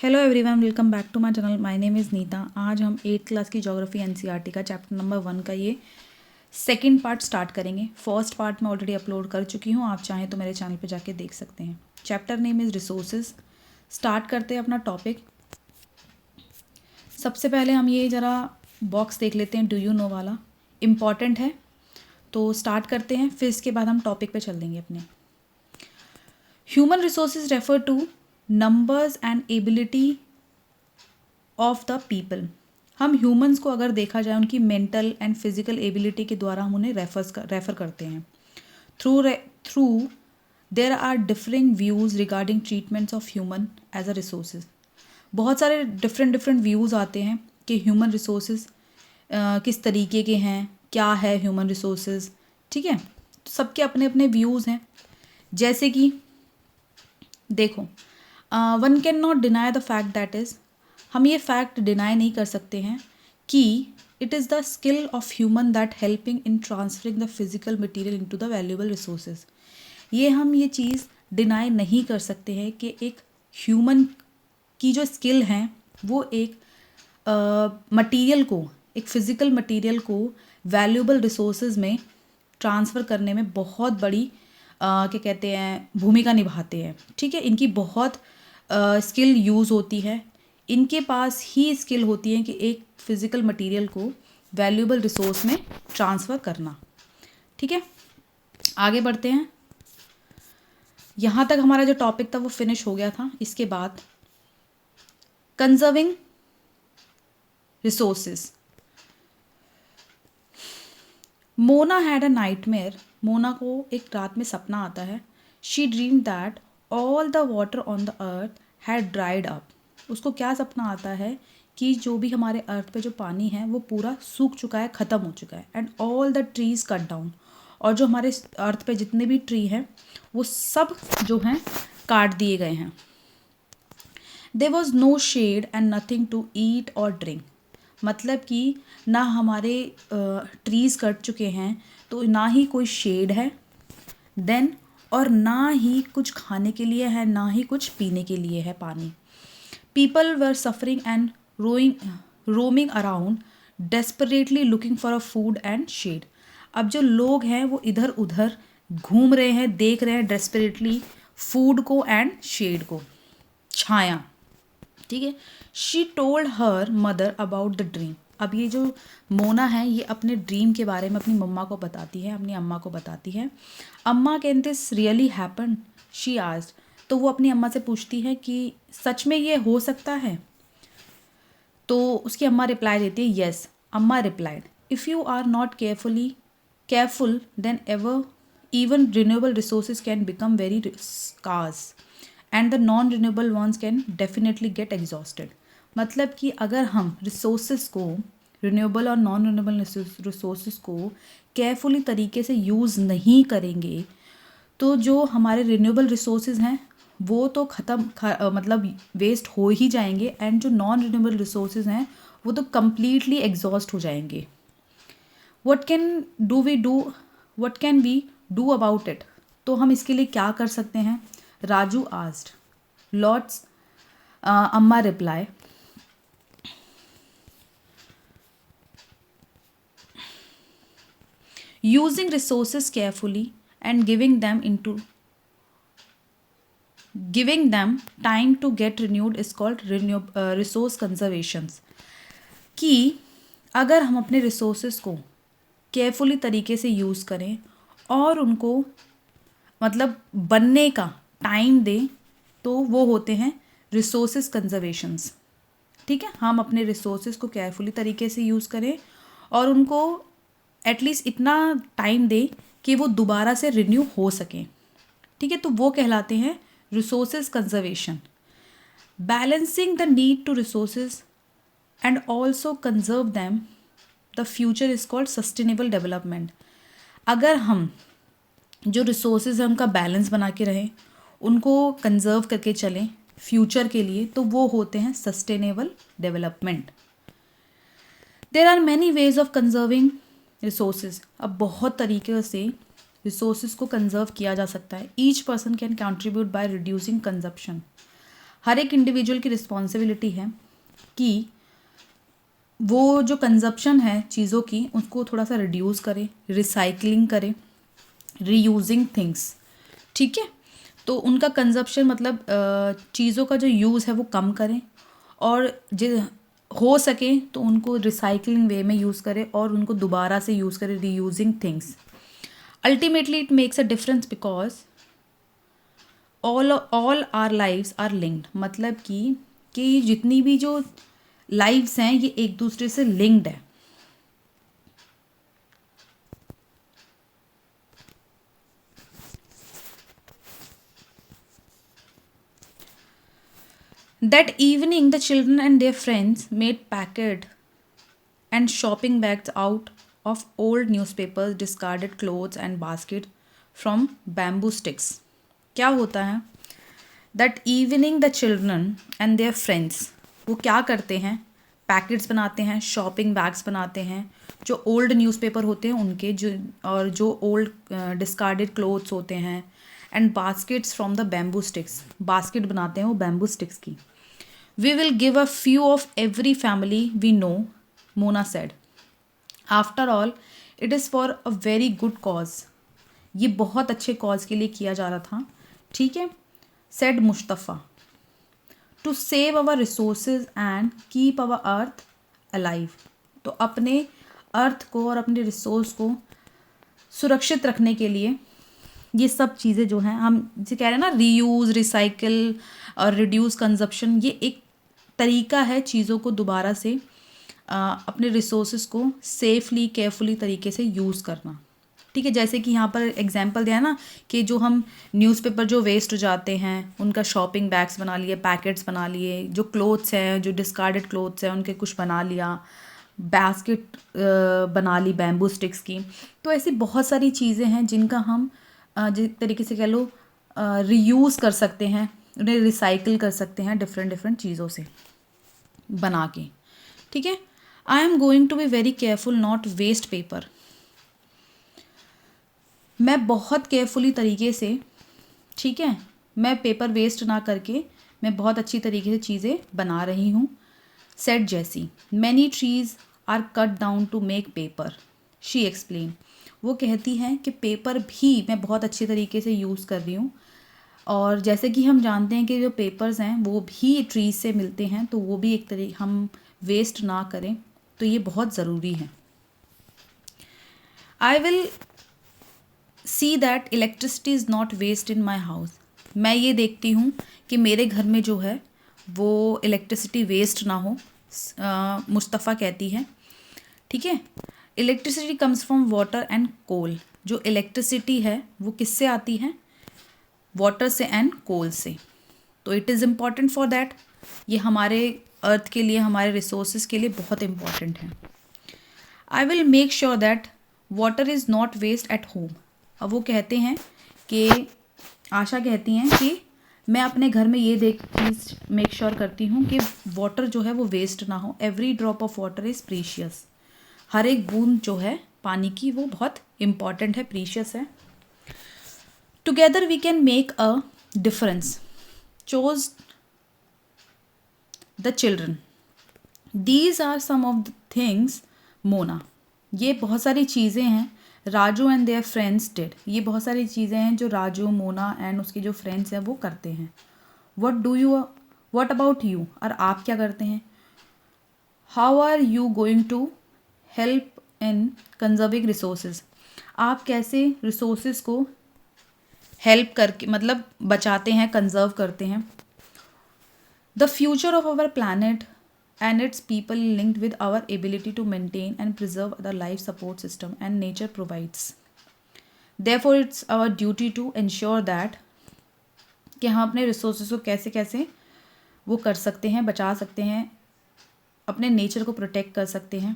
Hello everyone, welcome back to my channel. My name is Nita. आज हम 8th class की geography NCERT का chapter number 1 का ये सेकंड पार्ट स्टार्ट करेंगे। फर्स्ट पार्ट मैं ऑलरेडी अपलोड कर चुकी हूँ, आप चाहें तो मेरे चैनल पे जाके देख सकते हैं। Chapter name is resources. Start करते हैं अपना टॉपिक। सबसे पहले हम ये ज़रा बॉक्स देख लेते हैं, डू यू नो वाला इम्पॉर्टेंट है, तो स्टार्ट करते हैं। फिर इसके बाद हम टॉपिक पे चल देंगे अपने। Human resources refer two numbers and ability of the people. हम ह्यूमंस को अगर देखा जाए उनकी मेंटल एंड फिजिकल एबिलिटी के द्वारा हम उन्हें रेफ़र करते हैं। Through there are differing views regarding treatments of human as a resources. बहुत सारे डिफरेंट व्यूज़ आते हैं कि ह्यूमन रिसोर्सेज किस तरीके के हैं, क्या है ह्यूमन रिसोर्सेज। ठीक है, तो सबके अपने अपने व्यूज़ हैं। जैसे कि देखो, one can not deny the fact that is, हम ये फैक्ट डिनाई नहीं कर सकते हैं कि it is the skill of human that helping in transferring the physical material into the valuable resources. हम ये चीज़ डिनाई नहीं कर सकते हैं कि एक ह्यूमन की जो स्किल हैं वो एक मटीरियल को, एक फ़िज़िकल मटीरियल को वैल्यूएबल रिसोर्सेज में ट्रांसफ़र करने में बहुत बड़ी क्या कहते हैं भूमिका निभाते हैं। ठीक है, इनकी बहुत स्किल यूज़ होती है। इनके पास ही स्किल होती है कि एक फ़िज़िकल मटेरियल को वैल्यूएबल रिसोर्स में ट्रांसफ़र करना। ठीक है, आगे बढ़ते हैं। यहाँ तक हमारा जो टॉपिक था वो फिनिश हो गया था। इसके बाद conserving resources. Mona had a nightmare. Mona को एक रात में सपना आता है। She dream that all the water on the earth had dried up. उसको क्या सपना आता है कि जो भी हमारे अर्थ पे जो पानी है वो पूरा सूख चुका है, ख़त्म हो चुका है। And all the trees cut down, और जो हमारे अर्थ पे जितने भी ट्री हैं वो सब जो हैं काट दिए गए हैं। There was no shade and nothing to eat और ड्रिंक। मतलब कि ना हमारे ट्रीज़ कट चुके हैं तो ना ही कोई शेड है देन, और ना ही कुछ खाने के लिए है, ना ही कुछ पीने के लिए है पानी। People were suffering and roaming around desperately looking for a food and shade. अब जो लोग हैं वो इधर उधर घूम रहे हैं, देख रहे हैं डेस्परेटली फूड को एंड शेड को, छाया। ठीक है, she told her mother about the dream. अब ये जो मोना है ये अपने ड्रीम के बारे में अपनी मम्मा को बताती है, अपनी अम्मा को बताती है। अम्मा can this really happen, she asked. तो वो अपनी अम्मा से पूछती है कि सच में ये हो सकता है। तो उसकी अम्मा रिप्लाई देती है yes. Amma replied, if you are not careful then ever even renewable resources can become very scarce and the non-renewable ones can definitely get exhausted। मतलब कि अगर हम रिसोर्सेज को, रिन्यूएबल और नॉन रिन्यूएबल रिसोर्सेज को केयरफुली तरीके से यूज़ नहीं करेंगे तो जो हमारे रिन्यूएबल रिसोर्सेज हैं वो तो मतलब वेस्ट हो ही जाएंगे, एंड जो नॉन रिन्यूएबल रिसोर्सेज हैं वो तो कम्प्लीटली एग्जॉस्ट हो जाएंगे। What can we do about it. तो हम इसके लिए क्या कर सकते हैं? Raju asked. Lords Amma reply, using resources carefully and giving them time to get renewed is called resource conservation। कि अगर हम अपने रिसोर्सेज को केयरफुली तरीके से यूज़ करें और उनको मतलब बनने का टाइम दें तो वो होते हैं रिसोर्सेज कंजर्वेशंस। ठीक है, हम अपने रिसोर्सेज को केयरफुली तरीके से यूज़ करें और उनको एटलीस्ट इतना टाइम दें कि वो दोबारा से रिन्यू हो सकें। ठीक है, तो वो कहलाते हैं resources conservation. Balancing the need to resources and also conserve them the future is called sustainable development. अगर हम जो रिसोर्सेज हैं उनका बैलेंस बना के रहें, उनको कंजर्व करके चलें फ्यूचर के लिए, तो वो होते हैं sustainable development. There are many ways of conserving resources. अब बहुत तरीके से रिसोर्सेज को कंजर्व किया जा सकता है। Each person can contribute by reducing consumption. हर एक इंडिविजुअल की रिस्पॉन्सिबिलिटी है कि वो जो कंजप्शन है चीज़ों की उसको थोड़ा सा रिड्यूस करे, रिसाइकलिंग करे, रीयूजिंग थिंग्स। ठीक है, तो उनका कंजप्शन मतलब चीज़ों का जो यूज़ है वो कम करें, और जो हो सके तो उनको रिसाइकलिंग वे में यूज़ करें और उनको दोबारा से यूज़ करें, reusing things. Ultimately it makes a difference because all our lives are linked, मतलब कि जितनी भी जो लाइव्स हैं ये एक दूसरे से लिंक्ड है। That evening, the children and their friends made packet and shopping bags out of old newspapers, discarded clothes, and baskets from bamboo sticks. क्या होता है? That evening, the children and their friends वो क्या करते हैं? Packets बनाते हैं, shopping bags बनाते हैं, जो ओल्ड न्यूज़पेपर होते हैं उनके, जो ओल्ड डिस्कार्डेड क्लोथ्स होते हैं, and baskets from the bamboo sticks, basket बनाते हैं वो बैम्बू स्टिक्स की। We will give a few of every family we know, Mona said. After all, it is for a very good cause. ये बहुत अच्छे cause के लिए किया जा रहा था, ठीक है, said Mustafa. To save our resources and keep our earth alive. तो अपने अर्थ को और अपने रिसोर्स को सुरक्षित रखने के लिए ये सब चीज़ें जो हैं, हम जिसे कह रहे हैं ना, रीयूज़, रिसाइकिल और रिड्यूस कंजप्शन, ये एक तरीका है चीज़ों को दोबारा से अपने रिसोर्सेज को सेफली, केयरफुली तरीके से यूज़ करना। ठीक है, जैसे कि यहाँ पर एग्जांपल दिया है ना कि जो हम न्यूज़पेपर जो वेस्ट हो जाते हैं उनका शॉपिंग बैग्स बना लिए, पैकेट्स बना लिए, जो क्लोथ्स हैं, जो डिस्कार्डेड क्लोथ्स हैं उनके कुछ बना लिया, बास्केट बना ली बैम्बू स्टिक्स की। तो ऐसी बहुत सारी चीज़ें हैं जिनका हम जिस तरीके से कह लो रीयूज़ कर सकते हैं, उन्हें रिसाइकिल कर सकते हैं डिफरेंट चीज़ों से बना के। ठीक है, I am going to be very careful not waste paper. मैं बहुत केयरफुली तरीके से, ठीक है, मैं पेपर वेस्ट ना करके मैं बहुत अच्छी तरीके से चीज़ें बना रही हूँ। Said Jessy, many trees are cut down to make paper, she explain. वो कहती हैं कि पेपर भी मैं बहुत अच्छे तरीके से यूज़ कर रही हूँ, और जैसे कि हम जानते हैं कि जो पेपर्स हैं वो भी ट्रीज से मिलते हैं, तो वो भी एक तरीके हम वेस्ट ना करें, तो ये बहुत ज़रूरी है। I will see that electricity is not waste in my house. मैं ये देखती हूँ कि मेरे घर में जो है वो इलेक्ट्रिसिटी वेस्ट ना हो, मुस्तफ़ा कहती है। ठीक है, electricity comes from water and coal. जो इलेक्ट्रिसिटी है वो किससे आती है? वाटर से एंड कोल से। तो it is important for that, ये हमारे अर्थ के लिए, हमारे रिसोर्सेज के लिए बहुत इम्पॉर्टेंट है। I will make sure that water is not waste at home. अब वो कहते हैं कि आशा कहती हैं कि मैं अपने घर में ये चीज़ मेक श्योर करती हूँ कि वाटर जो है वो वेस्ट ना हो। Every drop of water is precious. हर एक बूंद जो है पानी की वो बहुत इम्पॉर्टेंट है, प्रीशियस है। Together we can make a difference, chose the children. These are some of the things Mona. ये बहुत सारी चीज़ें हैं Raju and their friends did. ये बहुत सारी चीज़ें हैं जो राजू, मोना एंड उसके जो फ्रेंड्स हैं वो करते हैं। व्हाट अबाउट यू, और आप क्या करते हैं? How are you going to help in conserving resources. आप कैसे रिसोर्सेज को हेल्प करके मतलब बचाते हैं, कंजर्व करते हैं। The future of our planet and its people linked with our ability to maintain and preserve the life support system and nature provides. Therefore, it's our duty to ensure that कि हम अपने resources को कैसे कैसे वो कर सकते हैं, बचा सकते हैं, अपने नेचर को प्रोटेक्ट कर सकते हैं।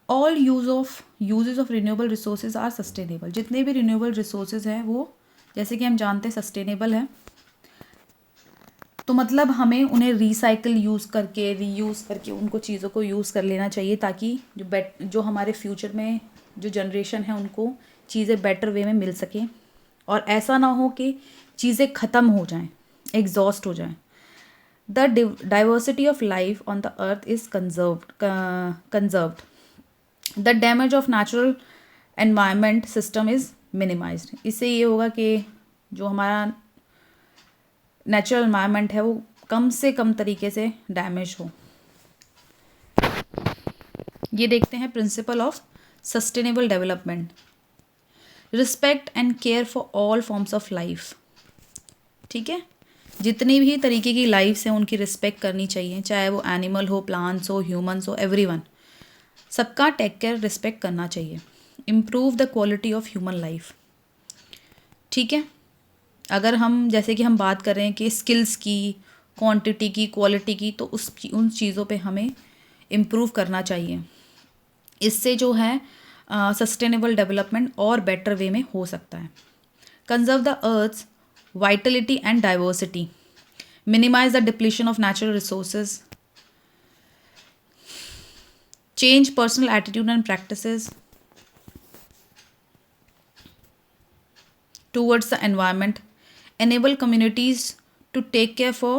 All uses of renewable resources are sustainable. जितने भी रिन्यूएबल रिसोर्सेज हैं वो, जैसे कि हम जानते हैं, सस्टेनेबल है। तो मतलब हमें उन्हें रिसाइकिल यूज़ करके, रीयूज़ करके उनको चीज़ों को यूज़ कर लेना चाहिए, ताकि जो हमारे फ्यूचर में जो जनरेशन है उनको चीज़ें बेटर वे में मिल सकें, और ऐसा ना हो कि चीज़ें ख़त्म हो जाएं। एग्जॉस्ट हो जाए। The diversity of life on the earth is conserved. The damage of natural environment system is minimised. इससे ये होगा कि जो हमारा नेचुरल एनवायरनमेंट है वो कम से कम तरीके से डैमेज हो। ये देखते हैं principle of sustainable development. Respect and care for all forms of life. ठीक है, जितनी भी तरीके की लाइफ्स हैं उनकी रिस्पेक्ट करनी चाहिए, चाहे वो एनिमल हो, प्लांट्स हो, ह्यूमंस हो, एवरीवन, सबका टेक केयर रिस्पेक्ट करना चाहिए। Improve the quality of human life. ठीक है, अगर हम जैसे कि हम बात कर रहे हैं कि स्किल्स की, क्वांटिटी की, क्वालिटी की, तो उन चीज़ों पे हमें इम्प्रूव करना चाहिए। इससे जो है सस्टेनेबल डेवलपमेंट और बेटर वे में हो सकता है। Conserve the earth's vitality and diversity. Minimize the depletion of natural resources. Change personal attitude and practices towards the environment. Enable communities to take care for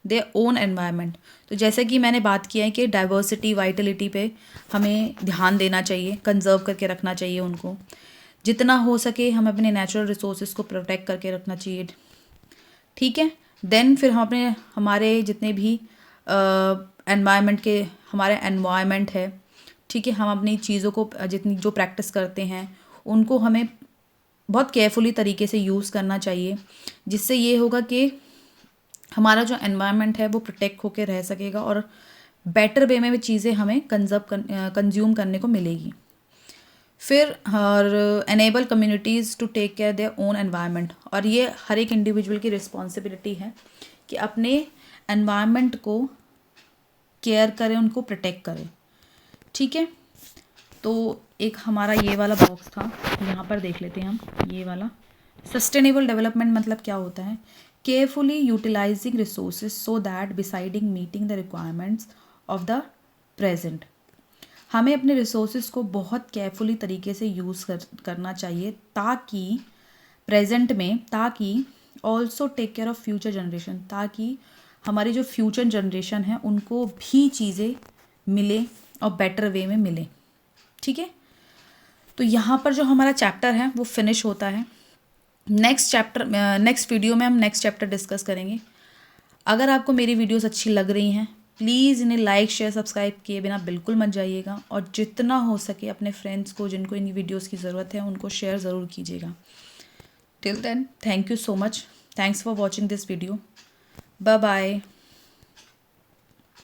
their own environment. तो जैसे कि मैंने बात किया है कि डाइवर्सिटी, वाइटलिटी पे हमें ध्यान देना चाहिए, कंजर्व करके रखना चाहिए उनको। जितना हो सके हमें अपने नेचुरल रिसोर्सेज को प्रोटेक्ट करके रखना चाहिए। ठीक है, देन फिर हम अपने हमारे जितने भी एनवायरनमेंट के हमारे एनवायरनमेंट है, ठीक है, हम अपनी चीज़ों को जितनी जो प्रैक्टिस करते हैं उनको हमें बहुत केयरफुली तरीके से यूज़ करना चाहिए, जिससे ये होगा कि हमारा जो एनवायरनमेंट है वो प्रोटेक्ट होकर रह सकेगा और बेटर वे में भी चीज़ें हमें कंज्यूम करने को मिलेगी। फिर और enable communities to take care their own environment. और ये हर एक इंडिविजुअल की रिस्पॉन्सिबिलिटी है कि अपने एनवायरनमेंट को केयर करें, उनको प्रोटेक्ट करें। ठीक है, तो एक हमारा ये वाला बॉक्स था, यहाँ पर देख लेते हैं हम ये वाला। सस्टेनेबल डेवलपमेंट मतलब क्या होता है? Carefully utilising resources so that besiding meeting the requirements of the present. हमें अपने रिसोर्सेज को बहुत केयरफुली तरीके से यूज़ करना चाहिए ताकि प्रेजेंट में, ताकि also take care of future generation, ताकि हमारी जो फ्यूचर जनरेशन है उनको भी चीज़ें मिले और बेटर वे में मिले। ठीक है, तो यहाँ पर जो हमारा चैप्टर है वो फिनिश होता है। नेक्स्ट वीडियो में हम नेक्स्ट चैप्टर डिस्कस करेंगे। अगर आपको मेरी वीडियोस अच्छी लग रही हैं, प्लीज़ इन्हें लाइक, शेयर, सब्सक्राइब किए बिना बिल्कुल मत जाइएगा, और जितना हो सके अपने फ्रेंड्स को जिनको इन वीडियोस की ज़रूरत है उनको शेयर ज़रूर कीजिएगा। Till then, thank you so much, thanks for watching this video, bye bye.